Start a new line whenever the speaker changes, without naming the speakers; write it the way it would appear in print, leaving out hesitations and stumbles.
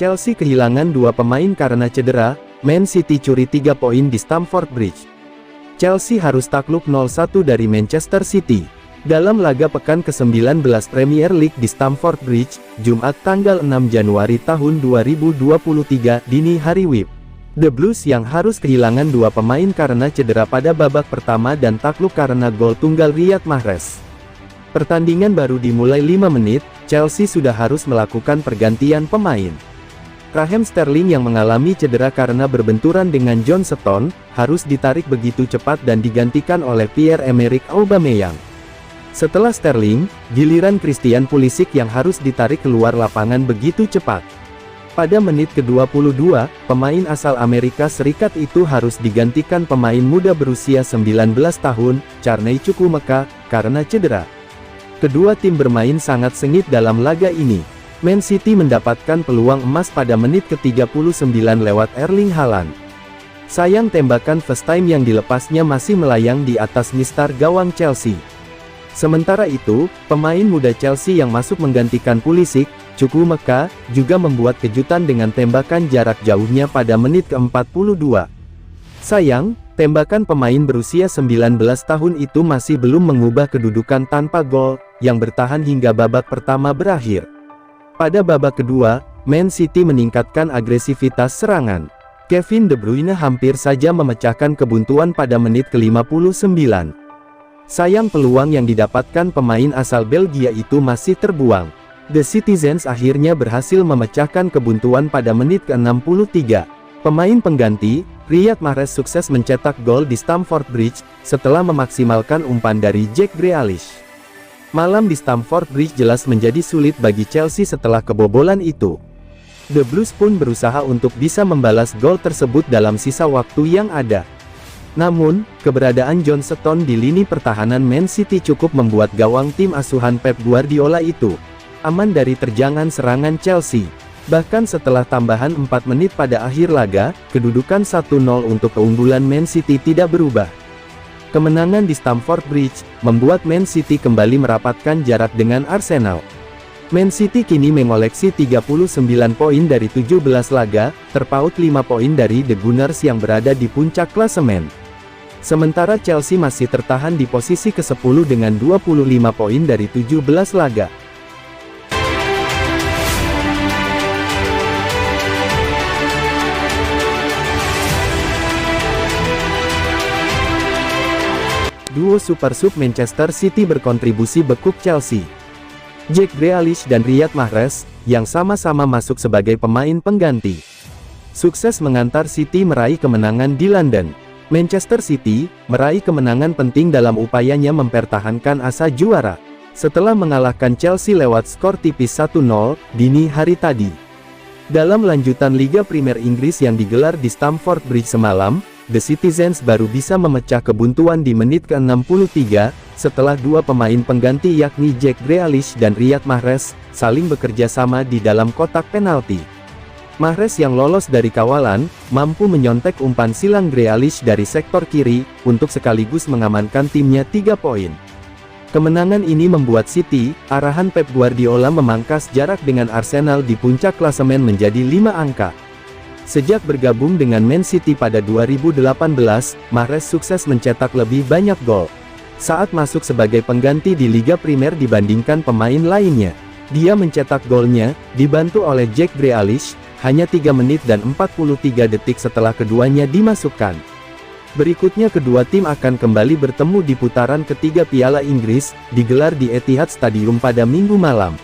Chelsea kehilangan 2 pemain karena cedera, Man City curi 3 poin di Stamford Bridge. Chelsea harus takluk 0-1 dari Manchester City dalam laga pekan ke-19 Premier League di Stamford Bridge, Jumat tanggal 6 Januari tahun 2023 dini hari WIB. The Blues yang harus kehilangan 2 pemain karena cedera pada babak pertama dan takluk karena gol tunggal Riyad Mahrez. Pertandingan baru dimulai 5 menit, Chelsea sudah harus melakukan pergantian pemain. Raheem Sterling yang mengalami cedera karena berbenturan dengan John Stones, harus ditarik begitu cepat dan digantikan oleh Pierre-Emerick Aubameyang. Setelah Sterling, giliran Christian Pulisic yang harus ditarik keluar lapangan begitu cepat. Pada menit ke-22, pemain asal Amerika Serikat itu harus digantikan pemain muda berusia 19 tahun, Carney Chukwuemeka, karena cedera. Kedua tim bermain sangat sengit dalam laga ini. Man City mendapatkan peluang emas pada menit ke-39 lewat Erling Haaland. Sayang tembakan first time yang dilepasnya masih melayang di atas mistar gawang Chelsea. Sementara itu, pemain muda Chelsea yang masuk menggantikan Pulisic, Chukwuemeka, juga membuat kejutan dengan tembakan jarak jauhnya pada menit ke-42. Sayang, tembakan pemain berusia 19 tahun itu masih belum mengubah kedudukan tanpa gol, yang bertahan hingga babak pertama berakhir. Pada babak kedua, Man City meningkatkan agresivitas serangan. Kevin De Bruyne hampir saja memecahkan kebuntuan pada menit ke-59. Sayang peluang yang didapatkan pemain asal Belgia itu masih terbuang. The Citizens akhirnya berhasil memecahkan kebuntuan pada menit ke-63. Pemain pengganti, Riyad Mahrez sukses mencetak gol di Stamford Bridge, setelah memaksimalkan umpan dari Jack Grealish. Malam di Stamford Bridge jelas menjadi sulit bagi Chelsea setelah kebobolan itu. The Blues pun berusaha untuk bisa membalas gol tersebut dalam sisa waktu yang ada. Namun, keberadaan John Stones di lini pertahanan Man City cukup membuat gawang tim asuhan Pep Guardiola itu aman dari terjangan serangan Chelsea. Bahkan setelah tambahan 4 menit pada akhir laga, kedudukan 1-0 untuk keunggulan Man City tidak berubah. Kemenangan di Stamford Bridge membuat Man City kembali merapatkan jarak dengan Arsenal. Man City kini mengoleksi 39 poin dari 17 laga, terpaut 5 poin dari The Gunners yang berada di puncak klasemen. Sementara Chelsea masih tertahan di posisi ke-10 dengan 25 poin dari 17 laga. Duo super sub Manchester City berkontribusi bekuk Chelsea. Jack Grealish dan Riyad Mahrez, yang sama-sama masuk sebagai pemain pengganti, sukses mengantar City meraih kemenangan di London. Manchester City meraih kemenangan penting dalam upayanya mempertahankan asa juara, setelah mengalahkan Chelsea lewat skor tipis 1-0, dini hari tadi. Dalam lanjutan Liga Premier Inggris yang digelar di Stamford Bridge semalam, The Citizens baru bisa memecah kebuntuan di menit ke-63, setelah 2 pemain pengganti yakni Jack Grealish dan Riyad Mahrez, saling bekerja sama di dalam kotak penalti. Mahrez yang lolos dari kawalan, mampu menyontek umpan silang Grealish dari sektor kiri, untuk sekaligus mengamankan timnya 3 poin. Kemenangan ini membuat City, arahan Pep Guardiola memangkas jarak dengan Arsenal di puncak klasemen menjadi 5 angka. Sejak bergabung dengan Man City pada 2018, Mahrez sukses mencetak lebih banyak gol saat masuk sebagai pengganti di Liga Primer dibandingkan pemain lainnya. Dia mencetak golnya, dibantu oleh Jack Grealish, hanya 3 menit dan 43 detik setelah keduanya dimasukkan. Berikutnya kedua tim akan kembali bertemu di putaran ketiga Piala Inggris, digelar di Etihad Stadium pada Minggu malam.